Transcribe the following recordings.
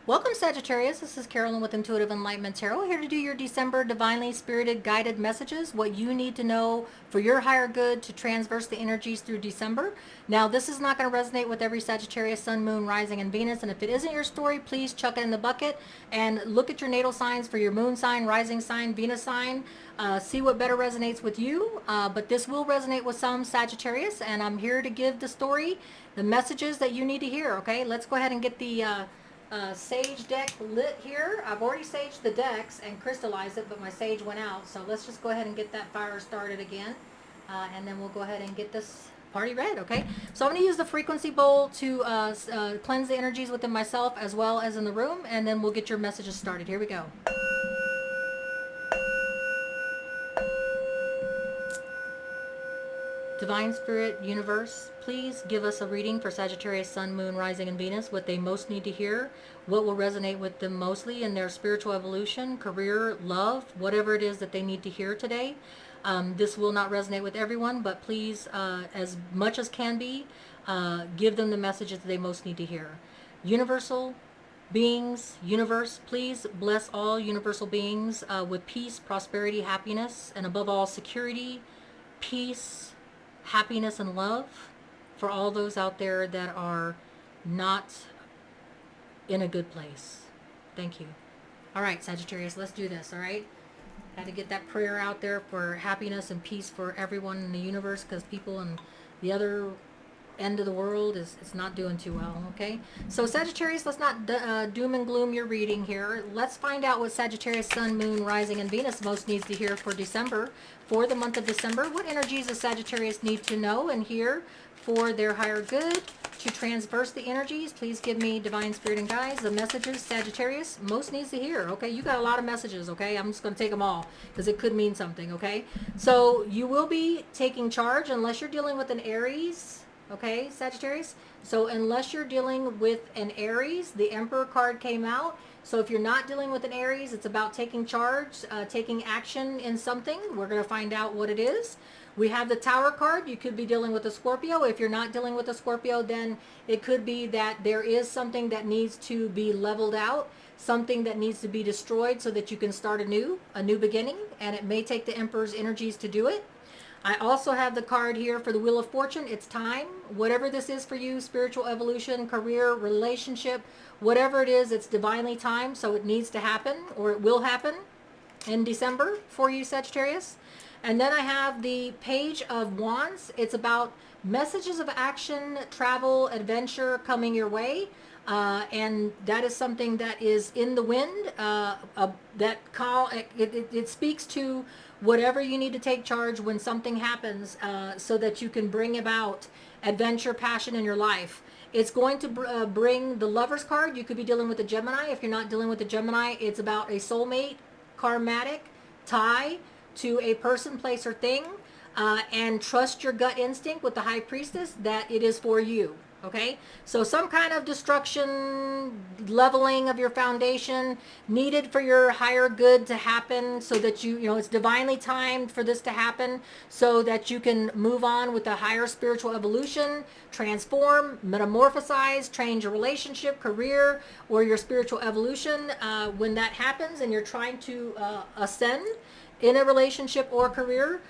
Welcome, Sagittarius. This is Carolyn with Intuitive Enlightenment Tarot, here to do your December divinely spirited guided messages, what you need to know for your higher good to transverse the energies through December. Now, this is not going to resonate with every Sagittarius, Sun, Moon, Rising, and Venus, and if it isn't your story, please chuck it in the bucket and look at your natal signs for your Moon sign, Rising sign, Venus sign. See what better resonates with you, but this will resonate with some Sagittarius, and I'm here to give the story, the messages that you need to hear, okay? Let's go ahead and get the sage deck lit here. I've already saged the decks and crystallized it, but my sage went out. So let's just go ahead and get that fire started again. And then we'll go ahead and get this party red, okay? So I'm going to use the frequency bowl to cleanse the energies within myself as well as in the room. And then we'll get your messages started. Here we go. Divine Spirit, Universe, please give us a reading for Sagittarius, Sun, Moon, Rising, and Venus, what they most need to hear, what will resonate with them mostly in their spiritual evolution, career, love, whatever it is that they need to hear today. This will not resonate with everyone, but please, as much as can be, give them the messages that they most need to hear. Universal beings, universe, please bless all universal beings with peace, prosperity, happiness, and above all, security, peace, happiness, and love for all those out there that are not in a good place. Thank you. All right, Sagittarius, let's do this, all right? Got to get that prayer out there for happiness and peace for everyone in the universe, because people in the other end of the world is not doing too well, okay? So Sagittarius, let's not doom and gloom your reading here. Let's find out what Sagittarius, Sun, Moon, Rising, and Venus most needs to hear for December, for the month of December. What energies does Sagittarius need to know and hear for their higher good to transverse the energies? Please give me, Divine Spirit and Guides, the messages Sagittarius most needs to hear, okay? You got a lot of messages, okay? I'm just going to take them all because it could mean something, okay? So you will be taking charge unless you're dealing with an Aries. Okay, Sagittarius? So unless you're dealing with an Aries, the Emperor card came out. So if you're not dealing with an Aries, it's about taking charge, taking action in something. We're going to find out what it is. We have the Tower card. You could be dealing with a Scorpio. If you're not dealing with a Scorpio, then it could be that there is something that needs to be leveled out, something that needs to be destroyed so that you can start a new beginning. And it may take the Emperor's energies to do it. I also have the card here for the Wheel of Fortune. It's time. Whatever this is for you, spiritual evolution, career, relationship, whatever it is, it's divinely timed, so it needs to happen, or it will happen in December for you, Sagittarius. And then I have the Page of Wands. It's about messages of action, travel, adventure coming your way. And that is something that is in the wind. It speaks to whatever you need to take charge when something happens, so that you can bring about adventure, passion in your life. It's going to bring the Lover's card. You could be dealing with a Gemini. If you're not dealing with a Gemini, it's about a soulmate, karmatic tie to a person, place, or thing. And trust your gut instinct with the High Priestess that it is for you. Okay, so some kind of destruction, leveling of your foundation needed for your higher good to happen, so that you know, it's divinely timed for this to happen, so that you can move on with a higher spiritual evolution, transform, metamorphosize, change your relationship, career, or your spiritual evolution. When that happens and you're trying to ascend in a relationship or career,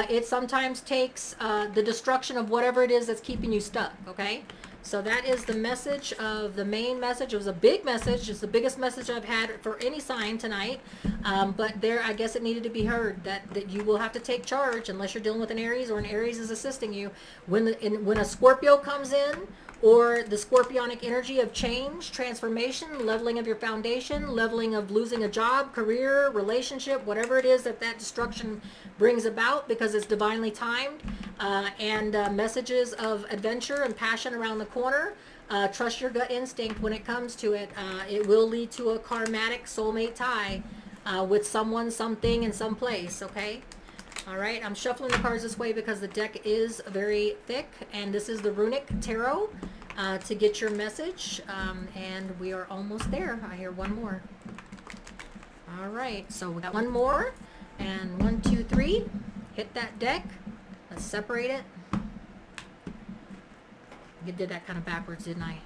it sometimes takes the destruction of whatever it is that's keeping you stuck, okay? So that is the message of the main message. It was a big message. It's the biggest message I've had for any sign tonight. But there, I guess it needed to be heard that you will have to take charge unless you're dealing with an Aries or an Aries is assisting you. When a Scorpio comes in, or the scorpionic energy of change, transformation, leveling of your foundation, leveling of losing a job, career, relationship, whatever it is that destruction brings about, because it's divinely timed, and messages of adventure and passion around the corner. Trust your gut instinct when it comes to it. It will lead to a karmatic soulmate tie with someone, something, and someplace, okay? All right, I'm shuffling the cards this way because the deck is very thick, and this is the Runic Tarot to get your message, and we are almost there. I hear one more. All right, so we got one more, and 1, 2, 3. Hit that deck. Let's separate it. You did that kind of backwards, didn't I?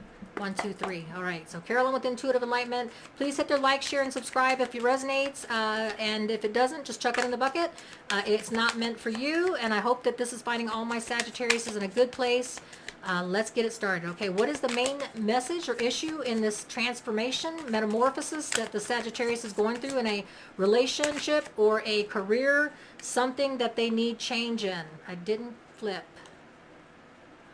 1, 2, 3. All right. So Carolyn with Intuitive Enlightenment. Please hit the like, share, and subscribe if it resonates. And if it doesn't, just chuck it in the bucket. It's not meant for you. And I hope that this is finding all my Sagittarius in a good place. Let's get it started. Okay, what is the main message or issue in this transformation, metamorphosis that the Sagittarius is going through in a relationship or a career, something that they need change in? I didn't flip.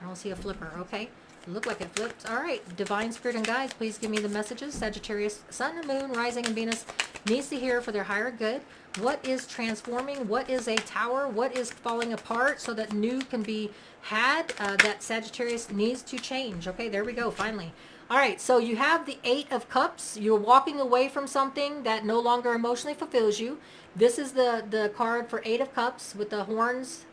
I don't see a flipper. Okay, it looked like it flipped. All right, Divine Spirit and Guides, please give me the messages. Sagittarius, Sun and Moon, Rising and Venus needs to hear for their higher good. What is transforming? What is a tower? What is falling apart so that new can be had? That Sagittarius needs to change. Okay, there we go, finally. All right, so you have the Eight of Cups. You're walking away from something that no longer emotionally fulfills you. This is the card for Eight of Cups with the horns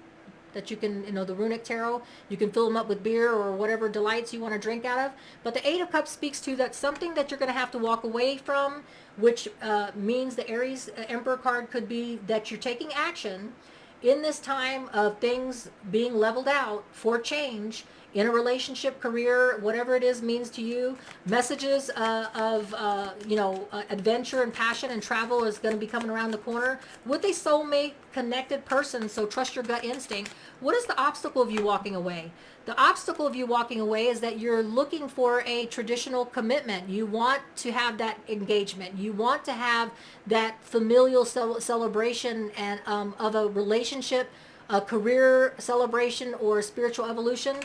that you can, the runic tarot, you can fill them up with beer or whatever delights you want to drink out of. But the Eight of Cups speaks to that something that you're going to have to walk away from, which means the Aries Emperor card could be that you're taking action in this time of things being leveled out for change in a relationship, career, whatever it is means to you. Messages of adventure and passion and travel is going to be coming around the corner with a soulmate connected person. So trust your gut instinct. What is the obstacle of you walking away? The obstacle of you walking away is that you're looking for a traditional commitment. You want to have that engagement. You want to have that familial celebration and of a relationship, a career celebration, or spiritual evolution.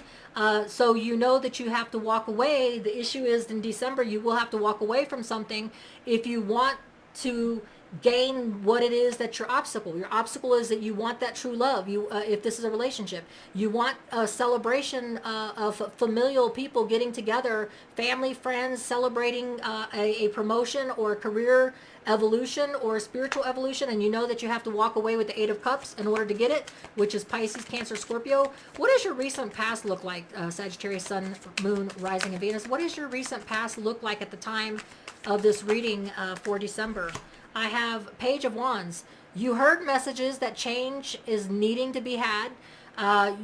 So you know that you have to walk away. The issue is in December you will have to walk away from something if you want to gain what it is that's your obstacle. Your obstacle is that you want that true love. You, if this is a relationship, you want a celebration of familial people getting together, family, friends, celebrating a promotion or a career evolution or a spiritual evolution, and you know that you have to walk away with the Eight of Cups in order to get it, which is Pisces, Cancer, Scorpio. What does your recent past look like, Sagittarius, Sun, Moon, Rising, and Venus? What does your recent past look like at the time of this reading for December? I have Page of Wands. You heard messages that change is needing to be had.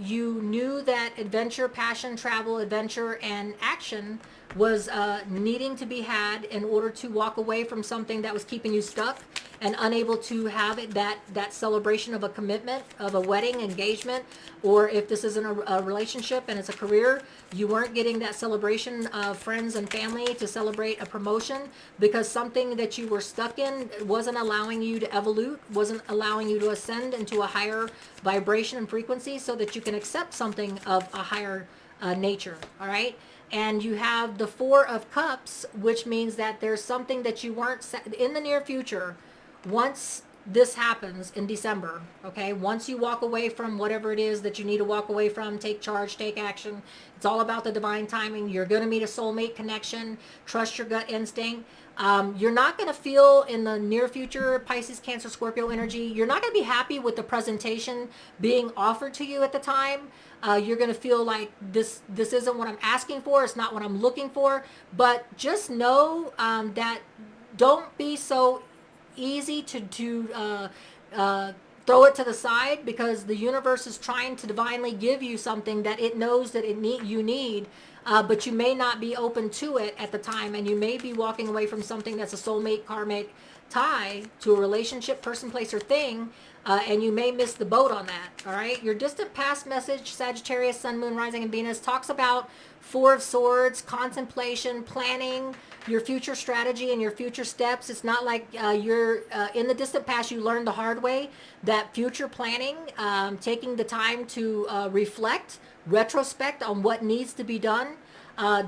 You knew that adventure, passion, travel, adventure, and action was needing to be had in order to walk away from something that was keeping you stuck and unable to have it, that celebration of a commitment, of a wedding, engagement, or if this isn't a relationship and it's a career, you weren't getting that celebration of friends and family to celebrate a promotion because something that you were stuck in wasn't allowing you to evolve, wasn't allowing you to ascend into a higher vibration and frequency so that you can accept something of a higher nature. All right. And you have the Four of Cups, which means that there's something that you weren't in the near future. Once this happens in December, okay, once you walk away from whatever it is that you need to walk away from, take charge, take action. It's all about the divine timing. You're going to meet a soulmate connection. Trust your gut instinct. You're not going to feel in the near future, Pisces, Cancer, Scorpio energy, you're not going to be happy with the presentation being offered to you at the time. You're going to feel like this isn't what I'm asking for. It's not what I'm looking for. But just know that don't be so easy to throw it to the side, because the universe is trying to divinely give you something that it knows that you need. But you may not be open to it at the time, and you may be walking away from something that's a soulmate karmic tie to a relationship, person, place, or thing, and you may miss the boat on that. All right, your distant past message, Sagittarius, Sun, Moon, Rising, and Venus, talks about Four of Swords, contemplation, planning your future strategy and your future steps. It's not like you're in the distant past you learned the hard way that future planning, taking the time to reflect, retrospect on what needs to be done.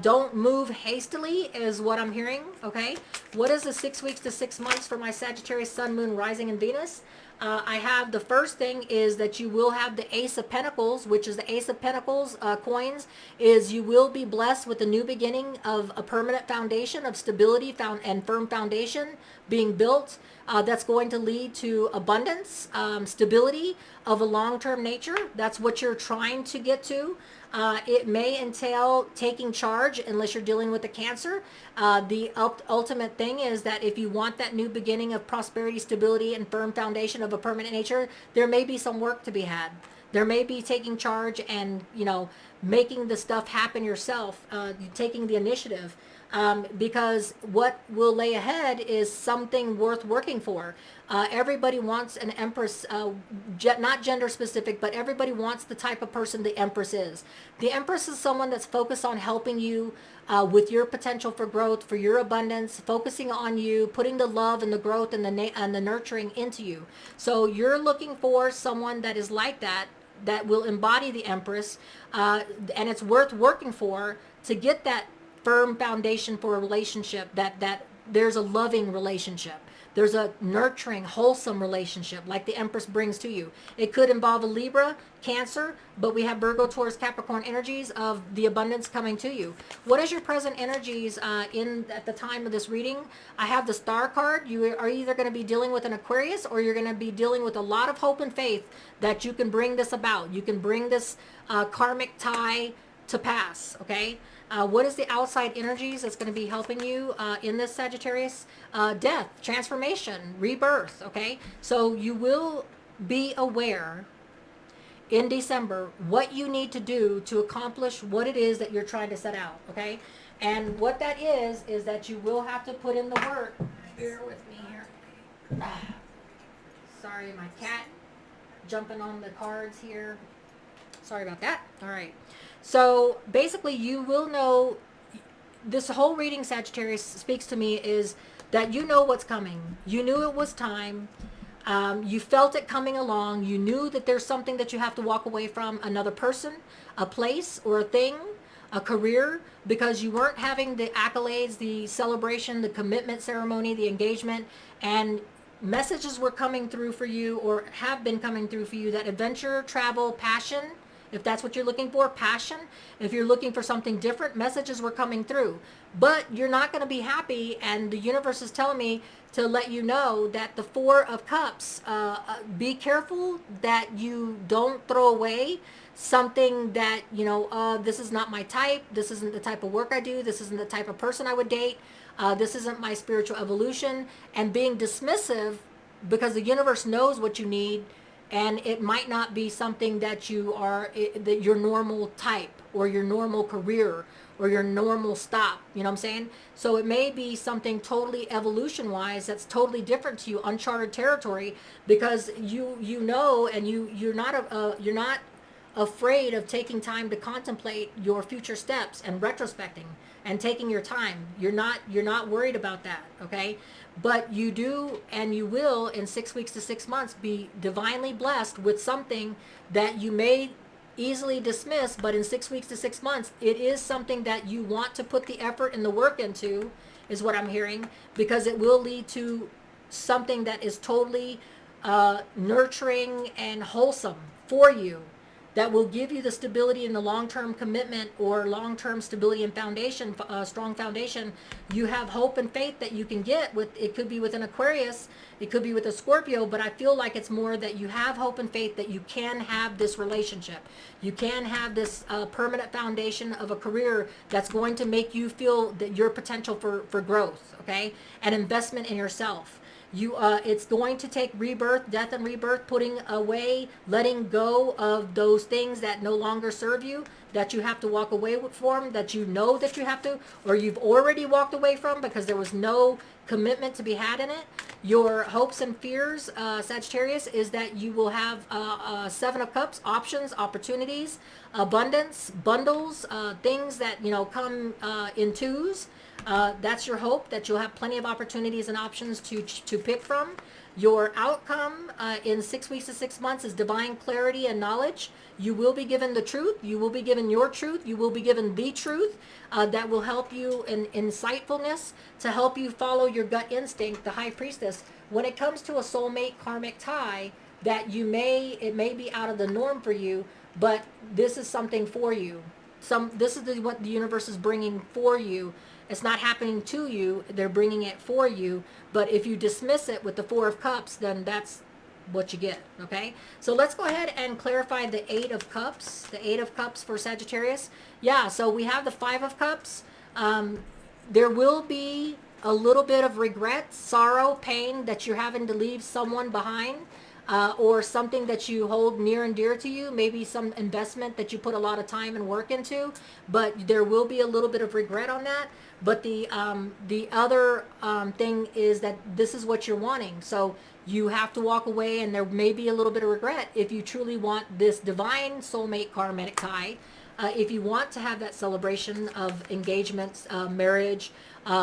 Don't move hastily is what I'm hearing. Okay, what is the 6 weeks to 6 months for my Sagittarius, Sun, Moon, Rising, and Venus? I have the first thing is that you will have the Ace of Pentacles, which is the Ace of Pentacles coins, is you will be blessed with the new beginning of a permanent foundation of stability and firm foundation being built. That's going to lead to abundance, stability of a long-term nature. That's what you're trying to get to. It may entail taking charge unless you're dealing with a Cancer. The ultimate thing is that if you want that new beginning of prosperity, stability, and firm foundation of a permanent nature, there may be some work to be had. There may be taking charge and, making the stuff happen yourself, taking the initiative. Because what will lay ahead is something worth working for. Everybody wants an empress, not gender specific, but everybody wants the type of person the empress is. The empress is someone that's focused on helping you with your potential for growth, for your abundance, focusing on you, putting the love and the growth and the nurturing into you. So you're looking for someone that is like that, that will embody the empress, and it's worth working for to get that firm foundation for a relationship, that there's a loving relationship, there's a nurturing, wholesome relationship like the empress brings to you. It could involve a Libra, Cancer, but we have Virgo, Taurus, Capricorn energies of the abundance coming to you. What is your present energies at the time of this reading? I have the Star card. You are either going to be dealing with an Aquarius, or you're going to be dealing with a lot of hope and faith that you can bring this about. You can bring this karmic tie to pass, okay? What is the outside energies that's going to be helping you in this Sagittarius? Death, transformation, rebirth, okay? So you will be aware in December what you need to do to accomplish what it is that you're trying to set out, okay? And what that is that you will have to put in the work. Bear with me here. Sorry, my cat jumping on the cards here. Sorry about that. All right. So basically you will know, this whole reading, Sagittarius, speaks to me is that you know what's coming. You knew it was time. You felt it coming along. You knew that there's something that you have to walk away from, another person, a place or a thing, a career, because you weren't having the accolades, the celebration, the commitment ceremony, the engagement, and messages were coming through for you, or have been coming through for you, that adventure, travel, passion. If that's what you're looking for, passion. If you're looking for something different, messages were coming through. But you're not going to be happy, and the universe is telling me to let you know that the Four of Cups, be careful that you don't throw away something that, this is not my type, this isn't the type of work I do, this isn't the type of person I would date, this isn't my spiritual evolution, and being dismissive because the universe knows what you need. And it might not be something that that your normal type, or your normal career, or your normal stop. You know what I'm saying? So it may be something totally evolution-wise that's totally different to you, uncharted territory, because you know, and you're not afraid of taking time to contemplate your future steps and retrospecting and taking your time. You're not worried about that, okay? But you do, and you will, in 6 weeks to 6 months, be divinely blessed with something that you may easily dismiss, but in 6 weeks to 6 months, it is something that you want to put the effort and the work into, is what I'm hearing, because it will lead to something that is totally nurturing and wholesome for you, that will give you the stability and the long-term commitment, or long-term stability and foundation, strong foundation. You have hope and faith that you can get with, it could be with an Aquarius, it could be with a Scorpio, but I feel like it's more that you have hope and faith that you can have this relationship. You can have this permanent foundation of a career that's going to make you feel that your potential for growth, okay? And investment in yourself. It's going to take rebirth, death and rebirth, putting away, letting go of those things that no longer serve you, that you have to walk away from, that you know that you have to, or you've already walked away from because there was no commitment to be had in it. Your hopes and fears, Sagittarius, is that you will have Seven of Cups, options, opportunities, abundance, bundles, things that, come in twos. That's your hope, that you'll have plenty of opportunities and options to pick from. Your outcome in 6 weeks to 6 months is divine clarity and knowledge. You will be given the truth. You will be given your truth. You will be given the truth that will help you in insightfulness, to help you follow your gut instinct, the High Priestess. When it comes to a soulmate karmic tie, that it may be out of the norm for you, but this is something for you. This is what the universe is bringing for you. It's not happening to you, they're bringing it for you. But if you dismiss it with the Four of Cups, then that's what you get, okay? So let's go ahead and clarify the Eight of Cups. The Eight of Cups for Sagittarius. Yeah, so we have the Five of Cups. There will be a little bit of regret, sorrow, pain that you're having to leave someone behind. or something that you hold near and dear to you, maybe some investment that you put a lot of time and work into, but there will be a little bit of regret on that. But the other thing is that this is what you're wanting. So you have to walk away, and there may be a little bit of regret if you truly want this divine soulmate karmic tie. If you want to have that celebration of engagements, marriage,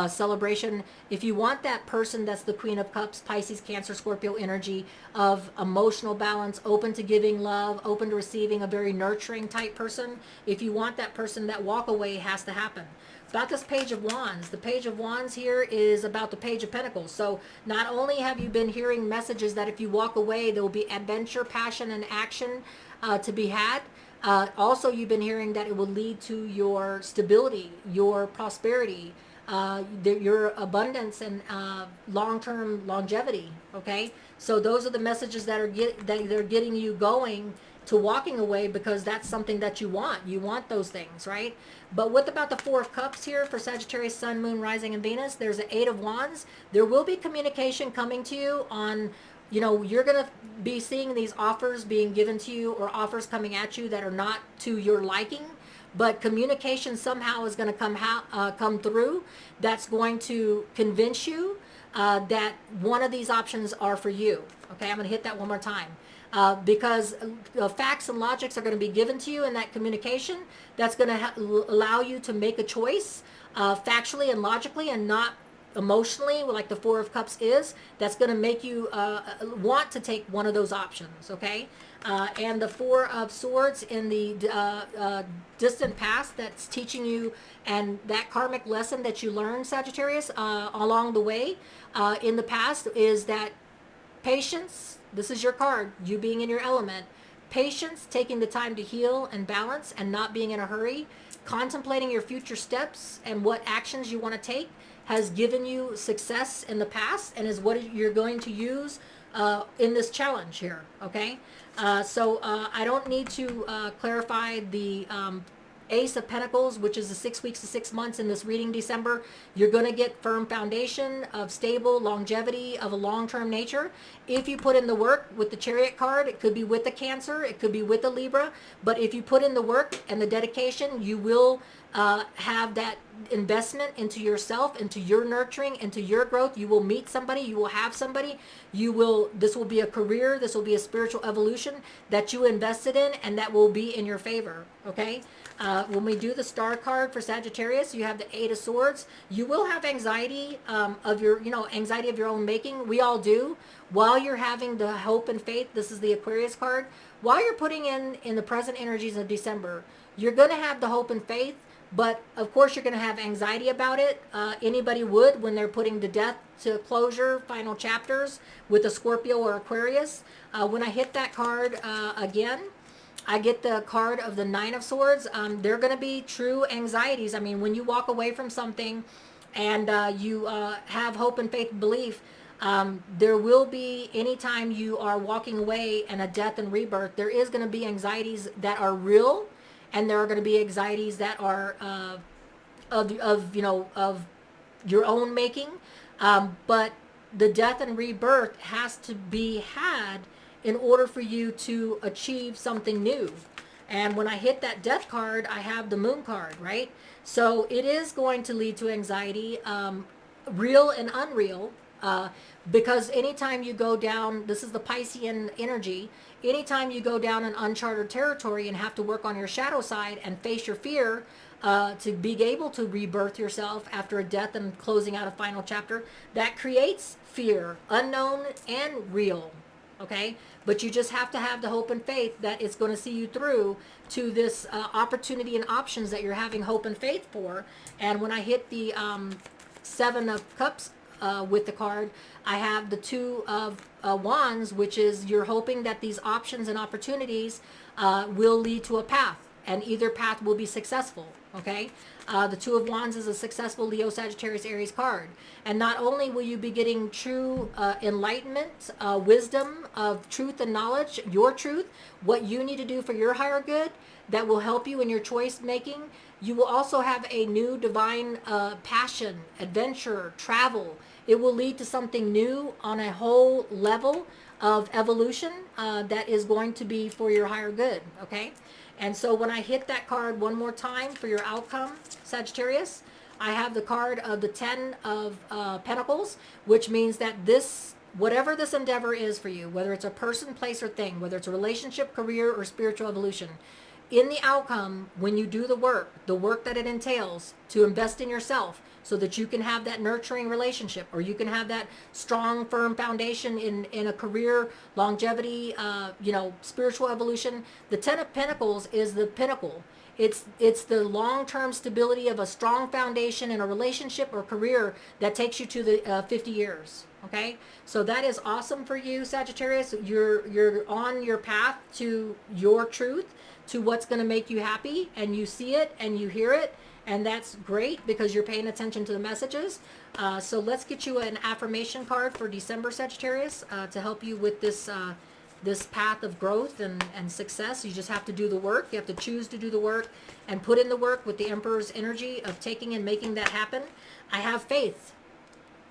celebration, if you want that person that's the Queen of Cups, Pisces, Cancer, Scorpio energy of emotional balance, open to giving love, open to receiving, a very nurturing type person, if you want that person, that walk away has to happen. About this Page of Wands, the Page of Wands here is about the Page of Pentacles. So not only have you been hearing messages that if you walk away, there will be adventure, passion, and action to be had. Also, you've been hearing that it will lead to your stability, your prosperity, your abundance, and long-term longevity. Okay, so those are the messages that they're getting you going to walking away, because that's something that you want. You want those things, right? But what about the Four of Cups here for Sagittarius, Sun, Moon, Rising, and Venus? There's an Eight of Wands. There will be communication coming to you on, you're going to be seeing these offers being given to you, or offers coming at you that are not to your liking, but communication somehow is going to come through that's going to convince you that one of these options are for you. Okay, I'm going to hit that one more time. Because facts and logics are going to be given to you in that communication that's going to allow you to make a choice factually and logically, and not emotionally, like the Four of Cups is. That's going to make you want to take one of those options. Okay, and the Four of Swords in the distant past, that's teaching you, and that karmic lesson that you learned, Sagittarius, along the way in the past, is that patience. This is your card, you being in your element. Patience, taking the time to heal and balance, and not being in a hurry. Contemplating your future steps and what actions you want to take has given you success in the past, and is what you're going to use in this challenge here. Okay, so I don't need to clarify the Ace of Pentacles, which is the 6 weeks to 6 months in this reading December. You're going to get firm foundation of stable longevity of a long-term nature. If you put in the work with the Chariot card, it could be with the Cancer, it could be with the Libra, but if you put in the work and the dedication, you will have that investment into yourself, into your nurturing, into your growth. You will meet somebody, you will have somebody, this will be a career, this will be a spiritual evolution that you invested in, and that will be in your favor. Okay, when we do the star card for Sagittarius, you have the Eight of Swords. You will have anxiety of your, anxiety of your own making. We all do. While you're having the hope and faith, this is the Aquarius card. While you're putting in the present energies of December, you're going to have the hope and faith. But of course, you're going to have anxiety about it. Anybody would when they're putting to death to closure, final chapters with a Scorpio or Aquarius. When I hit that card again, I get the card of the Nine of Swords. They're going to be true anxieties. I mean, when you walk away from something and you have hope and faith and belief, there will be, anytime you are walking away and a death and rebirth, there is going to be anxieties that are real. And there are going to be anxieties that are of your own making, but the death and rebirth has to be had in order for you to achieve something new. And when I hit that death card, I have the Moon card, right? So it is going to lead to anxiety, real and unreal. Because anytime you go down, this is the Piscean energy, anytime you go down an uncharted territory and have to work on your shadow side and face your fear to be able to rebirth yourself after a death and closing out a final chapter, that creates fear, unknown and real. Okay, but you just have to have the hope and faith that it's going to see you through to this opportunity and options that you're having hope and faith for. And when I hit the Seven of Cups with the card, I have the Two of Wands, which is you're hoping that these options and opportunities will lead to a path, and either path will be successful. Okay, the Two of Wands is a successful Leo, Sagittarius, Aries card, and not only will you be getting true enlightenment, wisdom of truth and knowledge, your truth, what you need to do for your higher good, that will help you in your choice making. You will also have a new divine passion, adventure, travel, It will lead to something new on a whole level of evolution that is going to be for your higher good, okay? And so when I hit that card one more time for your outcome, Sagittarius, I have the card of the 10 of Pentacles, which means that this, whatever this endeavor is for you, whether it's a person, place, or thing, whether it's a relationship, career, or spiritual evolution, in the outcome, when you do the work that it entails to invest in yourself so that you can have that nurturing relationship, or you can have that strong, firm foundation in a career, longevity, spiritual evolution. The 10 of Pentacles is the pinnacle. It's the long-term stability of a strong foundation in a relationship or career that takes you to the 50 years. Okay, so that is awesome for you, Sagittarius. You're on your path to your truth, to what's going to make you happy, and you see it and you hear it, and that's great because you're paying attention to the messages. So let's get you an affirmation card for December, Sagittarius, to help you with this this path of growth and success. You just have to do the work. You have to choose to do the work and put in the work with the Emperor's energy of taking and making that happen. I have faith.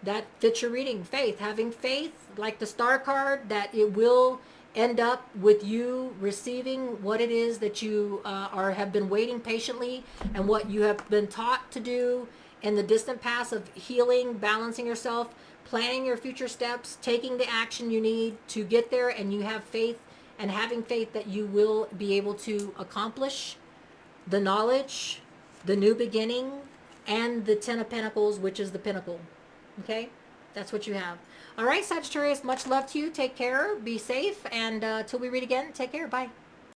That fits your reading. Faith. Having faith, like the Star card, that it will end up with you receiving what it is that you have been waiting patiently, and what you have been taught to do in the distant past of healing, balancing yourself, planning your future steps, taking the action you need to get there, and you have faith, and having faith that you will be able to accomplish the knowledge, the new beginning, and the 10 of Pentacles, which is the pinnacle. Okay? That's what you have. All right, Sagittarius, much love to you. Take care. Be safe. And till we read again, take care. Bye.